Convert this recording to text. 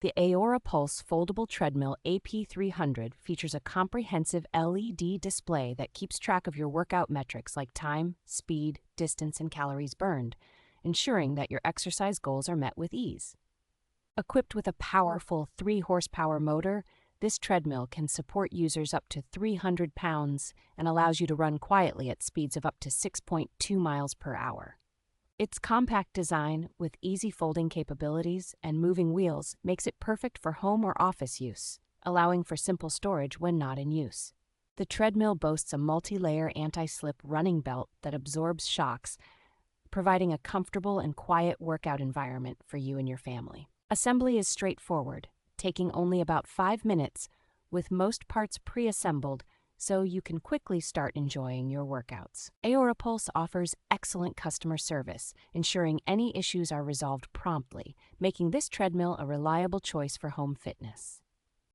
The AoraPulse Foldable Treadmill AP-300 features a comprehensive LED display that keeps track of your workout metrics like time, speed, distance, and calories burned, ensuring that your exercise goals are met with ease. Equipped with a powerful 3-horsepower motor, this treadmill can support users up to 300 pounds and allows you to run quietly at speeds of up to 6.2 miles per hour. Its compact design, with easy folding capabilities and moving wheels, makes it perfect for home or office use, allowing for simple storage when not in use. The treadmill boasts a multi-layer anti-slip running belt that absorbs shocks, providing a comfortable and quiet workout environment for you and your family. Assembly is straightforward, taking only about 5 minutes, with most parts pre-assembled, so you can quickly start enjoying your workouts. AoraPulse offers excellent customer service, ensuring any issues are resolved promptly, making this treadmill a reliable choice for home fitness.